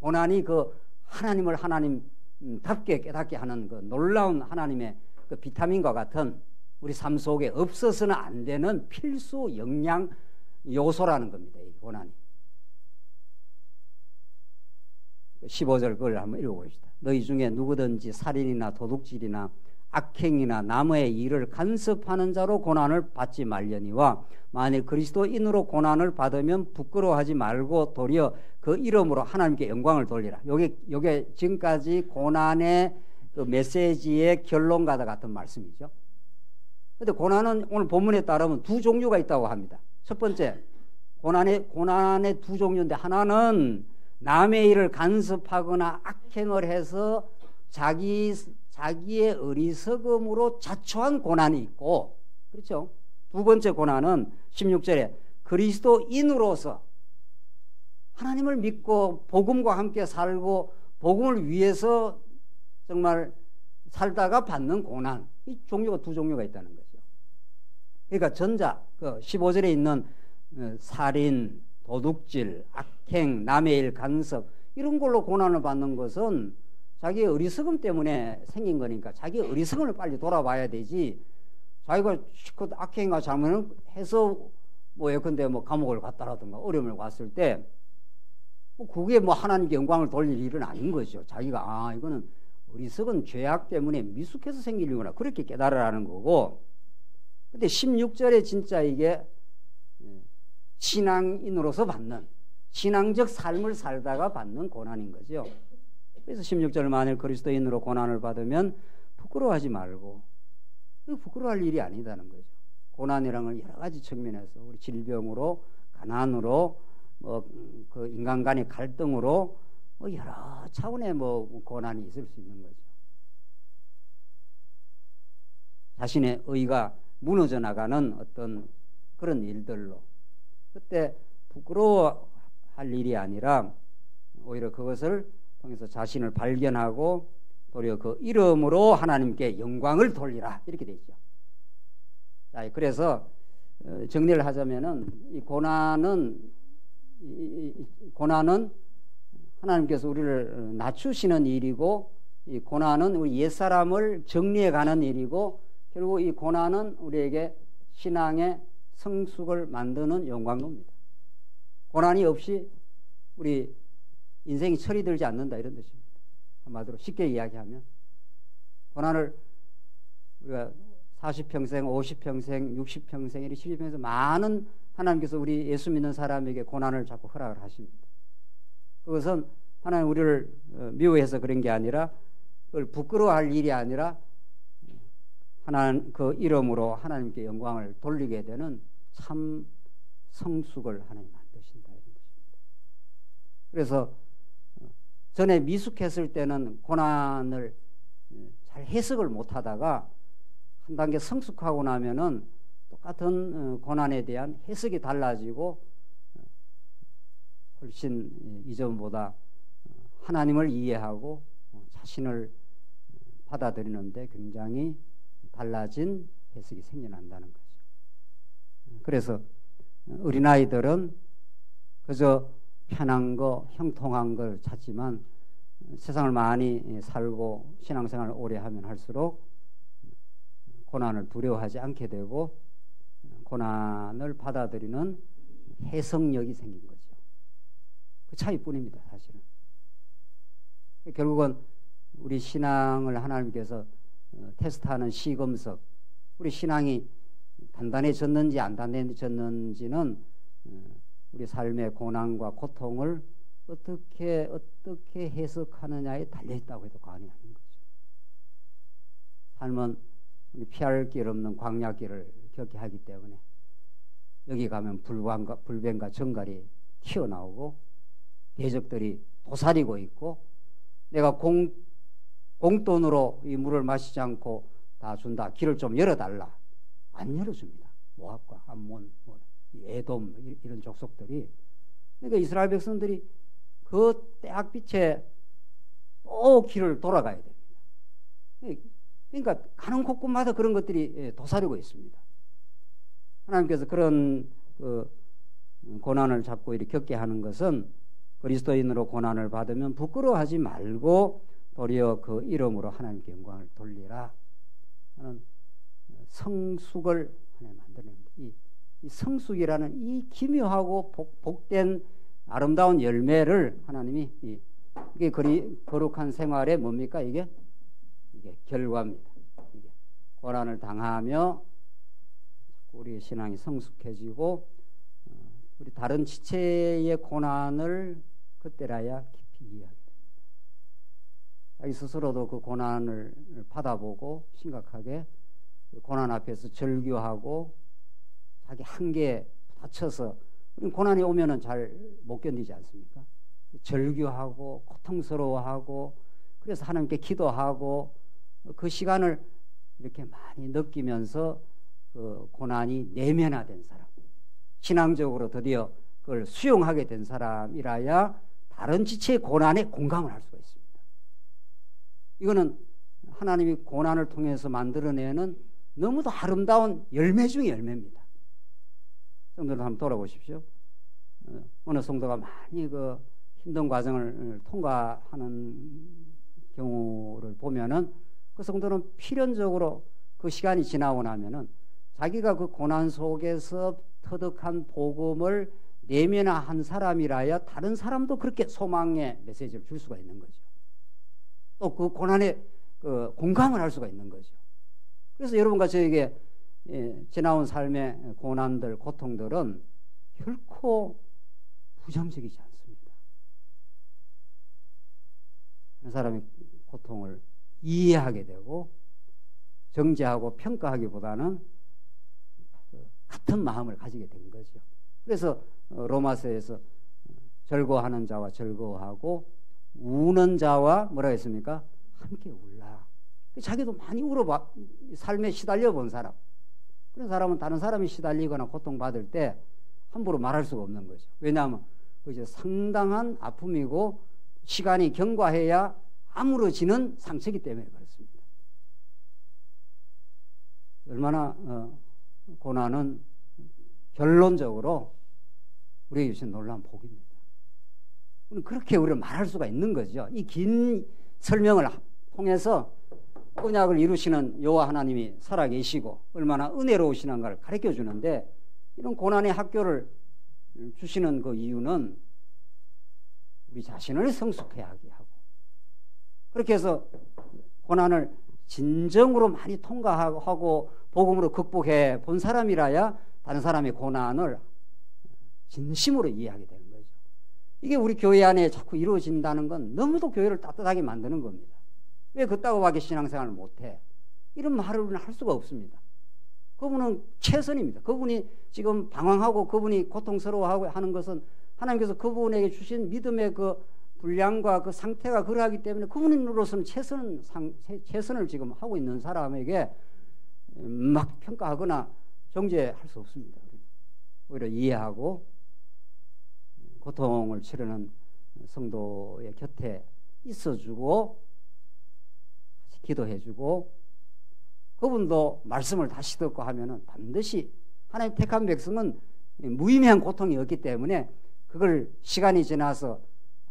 [SPEAKER 1] 고난이 그 하나님을 하나님답게 깨닫게 하는 그 놀라운 하나님의 그 비타민과 같은 우리 삶 속에 없어서는 안 되는 필수 영양 요소라는 겁니다. 이 고난이. 15절 그걸 한번 읽어봅시다. 너희 중에 누구든지 살인이나 도둑질이나 악행이나 남의 일을 간섭하는 자로 고난을 받지 말려니와 만일 그리스도인으로 고난을 받으면 부끄러워하지 말고 도리어 그 이름으로 하나님께 영광을 돌리라. 요게 지금까지 고난의 그 메시지의 결론과도 같은 말씀이죠. 그런데 고난은 오늘 본문에 따르면 두 종류가 있다고 합니다. 첫 번째, 고난의 두 종류인데 하나는 남의 일을 간섭하거나 악행을 해서 자기의 어리석음으로 자초한 고난이 있고, 그렇죠? 두 번째 고난은 16절에 그리스도인으로서 하나님을 믿고 복음과 함께 살고 복음을 위해서 정말 살다가 받는 고난, 이 종류가 두 종류가 있다는 거죠. 그러니까 전자, 그 15절에 있는 살인, 도둑질, 악행, 남의 일 간섭 이런 걸로 고난을 받는 것은 자기의 어리석음 때문에 생긴 거니까 자기의 어리석음을 빨리 돌아봐야 되지, 자기가 악행과 잘못을 해서 뭐 예컨대 뭐 감옥을 갔다라든가 어려움을 왔을 때 뭐 그게 뭐 하나님께 영광을 돌릴 일은 아닌 거죠. 자기가 이거는 어리석은 죄악 때문에 미숙해서 생길 일이구나 그렇게 깨달으라는 거고, 근데 16절에 진짜 이게 신앙인으로서 받는 신앙적 삶을 살다가 받는 고난인 거죠. 그래서 16절 만일 그리스도인으로 고난을 받으면 부끄러워하지 말고, 부끄러워할 일이 아니다는 거죠. 고난이라는 걸 여러 가지 측면에서 우리 질병으로, 가난으로, 그 인간 간의 갈등으로 여러 차원의 고난이 있을 수 있는 거죠. 자신의 의가 무너져 나가는 어떤 그런 일들로, 그때 부끄러워할 일이 아니라 오히려 그것을 통해서 자신을 발견하고 도리어 그 이름으로 하나님께 영광을 돌리라 이렇게 돼 있죠. 자, 그래서 정리를 하자면은 이 고난은 하나님께서 우리를 낮추시는 일이고, 이 고난은 우리 옛사람을 정리해 가는 일이고, 결국 이 고난은 우리에게 신앙의 성숙을 만드는 영광로입니다. 고난이 없이 우리 인생이 철이 들지 않는다 이런 뜻입니다. 한마디로 쉽게 이야기하면 고난을 우리가 40평생, 50평생, 60평생, 이렇게 70평생 많은 하나님께서 우리 예수 믿는 사람에게 고난을 자꾸 허락을 하십니다. 그것은 하나님 우리를 미워해서 그런 게 아니라, 그걸 부끄러워할 일이 아니라 하나님 그 이름으로 하나님께 영광을 돌리게 되는 참 성숙을 하나님 만드신다 이런 뜻입니다. 그래서 전에 미숙했을 때는 고난을 잘 해석을 못하다가 한 단계 성숙하고 나면은 똑같은 고난에 대한 해석이 달라지고 훨씬 이전보다 하나님을 이해하고 자신을 받아들이는데 굉장히 달라진 해석이 생겨난다는 거죠. 그래서 어린아이들은 그저 편한 거, 형통한 걸 찾지만 세상을 많이 살고 신앙생활을 오래 하면 할수록 고난을 두려워하지 않게 되고 고난을 받아들이는 해석력이 생긴 거죠. 그 차이뿐입니다, 사실은. 결국은 우리 신앙을 하나님께서 테스트하는 시금석, 우리 신앙이 단단해졌는지 안 단단해졌는지는 우리 삶의 고난과 고통을 어떻게 해석하느냐에 달려있다고 해도 과언이 아닌 거죠. 삶은 우리 피할 길 없는 광야길을 겪게 하기 때문에 여기 가면 불뱀과 정갈이 튀어나오고 대적들이 도사리고 있고 내가 공돈으로 이 물을 마시지 않고 다 준다. 길을 좀 열어달라. 안 열어줍니다. 모압과 암몬, 에돔 이런 족속들이. 그러니까 이스라엘 백성들이 그 때학빛에 또 길을 돌아가야 됩니다. 그러니까 가는 곳곳마다 그런 것들이 도사리고 있습니다. 하나님께서 그런 고난을 자꾸 이렇게 겪게 하는 것은 그리스도인으로 고난을 받으면 부끄러워하지 말고 도리어 그 이름으로 하나님께 영광을 돌리라 하는 성숙을 하나님 만드는 이 성숙이라는 이 기묘하고 복된 아름다운 열매를 하나님이 이게 거룩한 생활의 뭡니까? 이게 결과입니다. 이게 고난을 당하며 우리의 신앙이 성숙해지고 우리 다른 지체의 고난을 그때라야 깊이 이해하게 됩니다. 자기 스스로도 그 고난을 받아보고 심각하게 고난 앞에서 절규하고 자기 한계에 다쳐서 고난이 오면은 잘 못 견디지 않습니까? 절규하고 고통스러워하고 그래서 하나님께 기도하고 그 시간을 이렇게 많이 느끼면서 그 고난이 내면화된 사람, 신앙적으로 드디어 그걸 수용하게 된 사람이라야 다른 지체의 고난에 공감을 할 수가 있습니다. 이거는 하나님이 고난을 통해서 만들어내는 너무도 아름다운 열매 중의 열매입니다. 성도들 한번 돌아보십시오. 어느 성도가 많이 그 힘든 과정을 통과하는 경우를 보면은 그 성도는 필연적으로 그 시간이 지나고 나면은 자기가 그 고난 속에서 터득한 복음을 내면화한 사람이라야 다른 사람도 그렇게 소망의 메시지를 줄 수가 있는 거죠. 또 그 고난에 공감을 할 수가 있는 거죠. 그래서 여러분과 저에게 지나온 삶의 고난들, 고통들은 결코 부정적이지 않습니다. 한 사람의 고통을 이해하게 되고 정죄하고 평가하기보다는 같은 마음을 가지게 된 거죠. 그래서 로마서에서 즐거워하는 자와 즐거워하고 우는 자와 뭐라 했습니까? 함께 울라. 자기도 많이 울어봐 삶에 시달려 본 사람, 그런 사람은 다른 사람이 시달리거나 고통받을 때 함부로 말할 수가 없는 거죠. 왜냐하면 그게 상당한 아픔이고 시간이 경과해야 아물어지는 상처이기 때문에 그렇습니다. 얼마나 고난은 결론적으로 우리에게 주신 놀라운 복입니다. 그렇게 우리가 말할 수가 있는 거죠. 이 긴 설명을 통해서 언약을 이루시는 여호와 하나님이 살아계시고 얼마나 은혜로우시는가를 가르쳐 주는데, 이런 고난의 학교를 주시는 그 이유는 우리 자신을 성숙하게 하고, 그렇게 해서 고난을 진정으로 많이 통과하고 복음으로 극복해 본 사람이라야 다른 사람의 고난을 진심으로 이해하게 되는 거죠. 이게 우리 교회 안에 자꾸 이루어진다는 건 너무도 교회를 따뜻하게 만드는 겁니다. 왜 그따구하게 신앙생활을 못해? 이런 말을 우리는 할 수가 없습니다. 그분은 최선입니다. 그분이 지금 방황하고 그분이 고통스러워하고 하는 것은 하나님께서 그분에게 주신 믿음의 그 분량과 그 상태가 그러하기 때문에 그분으로서는 최선을 지금 하고 있는 사람에게 막 평가하거나 정죄할 수 없습니다. 오히려 이해하고 고통을 치르는 성도의 곁에 있어주고 기도해주고, 그분도 말씀을 다시 듣고 하면은 반드시 하나님 택한 백성은 무의미한 고통이 없기 때문에 그걸 시간이 지나서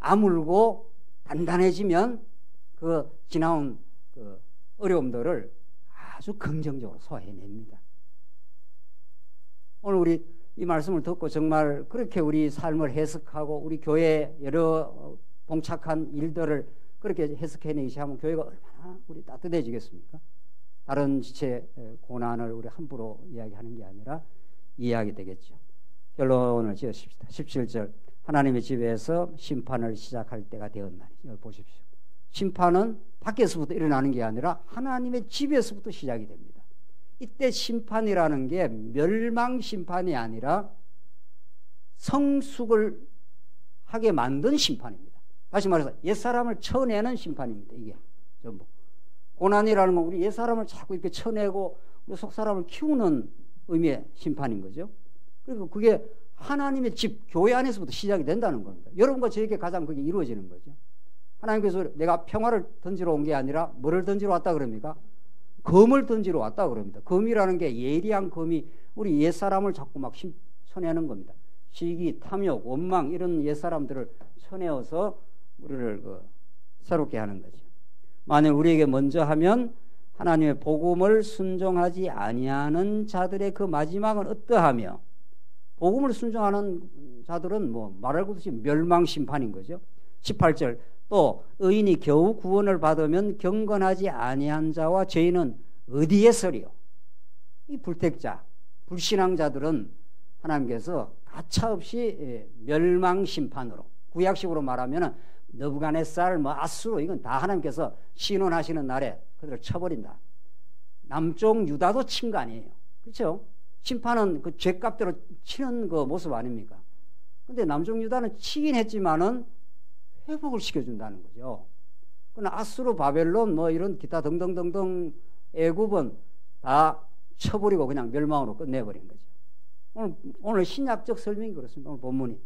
[SPEAKER 1] 아물고 단단해지면 그 지나온 그 어려움들을 아주 긍정적으로 소화해냅니다. 오늘 우리 이 말씀을 듣고 정말 그렇게 우리 삶을 해석하고 우리 교회의 여러 봉착한 일들을 그렇게 해석해내기 시작하면 교회가 얼마나 우리 따뜻해지겠습니까? 다른 지체 고난을 우리 함부로 이야기하는 게 아니라 이해하게 되겠죠. 결론을 지으십시다. 17절, 하나님의 집에서 심판을 시작할 때가 되었나니. 여기 보십시오. 심판은 밖에서부터 일어나는 게 아니라 하나님의 집에서부터 시작이 됩니다. 이때 심판이라는 게 멸망 심판이 아니라 성숙을 하게 만든 심판입니다. 다시 말해서 옛사람을 쳐내는 심판입니다. 이게 전부. 고난이라는 건 우리 옛사람을 자꾸 이렇게 쳐내고 우리 속사람을 키우는 의미의 심판인 거죠. 그리고 그게 하나님의 집, 교회 안에서부터 시작이 된다는 겁니다. 여러분과 저에게 가장 그게 이루어지는 거죠. 하나님께서 내가 평화를 던지러 온 게 아니라 뭐를 던지러 왔다 그럽니까? 검을 던지러 왔다 그럽니다. 검이라는 게 예리한 검이 우리 옛사람을 자꾸 막 쳐내는 겁니다. 시기, 탐욕, 원망 이런 옛사람들을 쳐내어서 우리를 새롭게 하는 거죠. 만약 우리에게 먼저 하면 하나님의 복음을 순종하지 아니하는 자들의 그 마지막은 어떠하며, 복음을 순종하는 자들은 뭐 말할 것 없이 멸망심판인 거죠. 18절 또 의인이 겨우 구원을 받으면 경건하지 아니한 자와 죄인은 어디에 서리요? 이 불택자, 불신앙자들은 하나님께서 가차없이 멸망심판으로, 구약식으로 말하면 느부갓네살, 아수르 이건 다 하나님께서 신원하시는 날에 그들을 쳐버린다. 남쪽 유다도 친 거 아니에요. 그렇죠? 심판은 그 죄값대로 치는 그 모습 아닙니까? 근데 남쪽 유다는 치긴 했지만은 회복을 시켜준다는 거죠. 그러나 아수르, 바벨론 이런 기타 등등등등 애굽은 다 쳐버리고 그냥 멸망으로 끝내버린 거죠. 오늘 신약적 설명이 그렇습니다. 오늘 본문이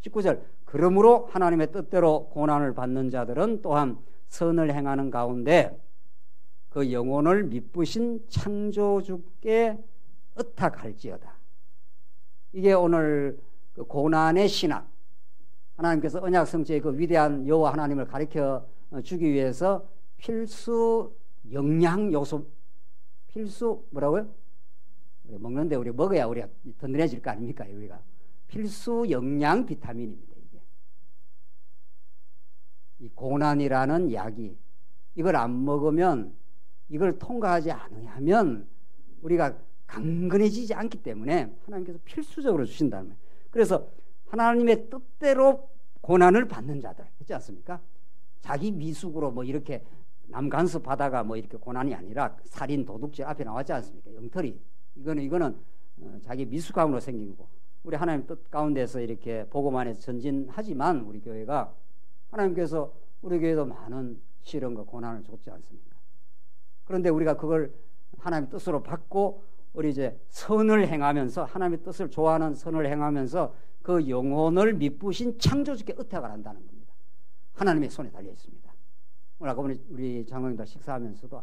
[SPEAKER 1] 19절 그러므로 하나님의 뜻대로 고난을 받는 자들은 또한 선을 행하는 가운데 그 영혼을 미쁘신 창조주께 의탁할지어다. 이게 오늘 그 고난의 신학, 하나님께서 언약 성체의 그 위대한 여호와 하나님을 가르쳐 주기 위해서 필수 영양 요소, 필수 뭐라고요? 우리 먹는데 우리 먹어야 우리가 든든해질 거 아닙니까? 우리가 필수 영양 비타민입니다. 이게 이 고난이라는 약이, 이걸 안 먹으면, 이걸 통과하지 않으면 우리가 강건해지지 않기 때문에 하나님께서 필수적으로 주신다는 거예요. 그래서 하나님의 뜻대로 고난을 받는 자들 했지 않습니까? 자기 미숙으로 이렇게 남 간섭하다가 이렇게 고난이 아니라 살인, 도둑질 앞에 나왔지 않습니까? 영털이 이거는 자기 미숙함으로 생긴 거. 우리 하나님 뜻 가운데서 이렇게 복음 안에서 전진하지만 우리 교회가, 하나님께서 우리 교회도 많은 시련과 고난을 줬지 않습니까? 그런데 우리가 그걸 하나님의 뜻으로 받고 우리 이제 선을 행하면서, 하나님의 뜻을 좋아하는 선을 행하면서 그 영혼을 미쁘신 창조주께 의탁을 한다는 겁니다. 하나님의 손에 달려 있습니다. 오늘 아까 우리 장로님들 식사하면서도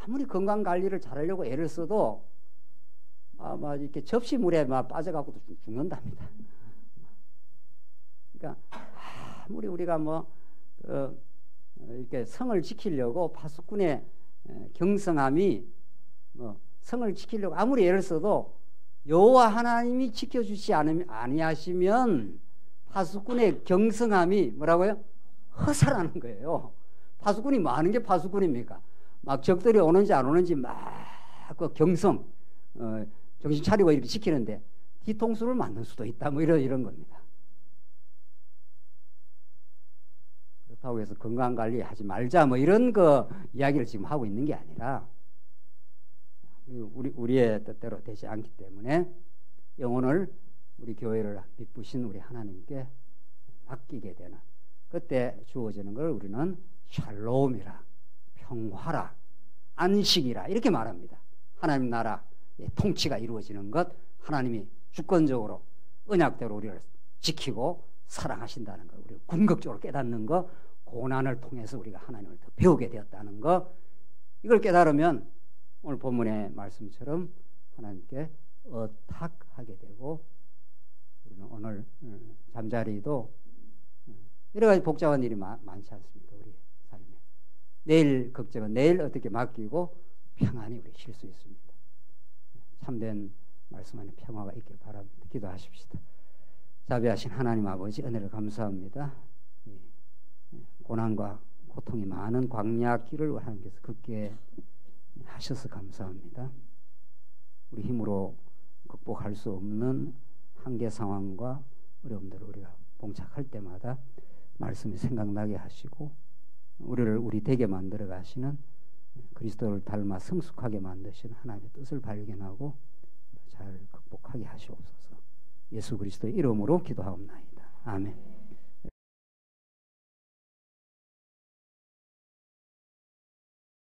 [SPEAKER 1] 아무리 건강 관리를 잘하려고 애를 써도 이렇게 접시물에 빠져갖고도 죽는답니다. 그러니까 아무리 우리가 이렇게 성을 지키려고 파수꾼의 경성함이 성을 지키려고 아무리 애를 써도 여호와 하나님이 지켜주지 아니하시면 파수꾼의 경성함이 뭐라고요? 허사라는 거예요. 파수꾼이 뭐 하는 게 파수꾼입니까? 막 적들이 오는지 안 오는지 그 경성, 정신 차리고 이렇게 지키는데 뒤통수를 맞는 수도 있다. 이런 겁니다. 그렇다고 해서 건강관리 하지 말자. 이런 이야기를 지금 하고 있는 게 아니라 우리의 뜻대로 되지 않기 때문에 영혼을, 우리 교회를 미쁘신 우리 하나님께 맡기게 되는, 그때 주어지는 걸 우리는 샬롬이라, 평화라, 안식이라 이렇게 말합니다. 하나님 나라의 통치가 이루어지는 것, 하나님이 주권적으로 언약대로 우리를 지키고 사랑하신다는 것, 우리가 궁극적으로 깨닫는 것, 고난을 통해서 우리가 하나님을 더 배우게 되었다는 것, 이걸 깨달으면 오늘 본문의 말씀처럼 하나님께 의탁하게 되고, 우리는 오늘 잠자리도 여러 가지 복잡한 일이 많지 않습니까? 우리 삶에 내일 걱정은 내일 어떻게 맡기고 평안히 우리 쉴 수 있습니다. 참된 말씀 안에 평화가 있길 바랍니다. 기도하십시다. 자비하신 하나님 아버지, 은혜를 감사합니다. 고난과 고통이 많은 광야 길을 하나님께서 걷게 하셔서 감사합니다. 우리 힘으로 극복할 수 없는 한계 상황과 어려움들을 우리가 봉착할 때마다 말씀이 생각나게 하시고 우리를 우리 되게 만들어 가시는 그리스도를 닮아 성숙하게 만드신 하나님의 뜻을 발견하고 잘 극복하게 하시옵소서. 예수 그리스도의 이름으로 기도하옵나이다. 아멘.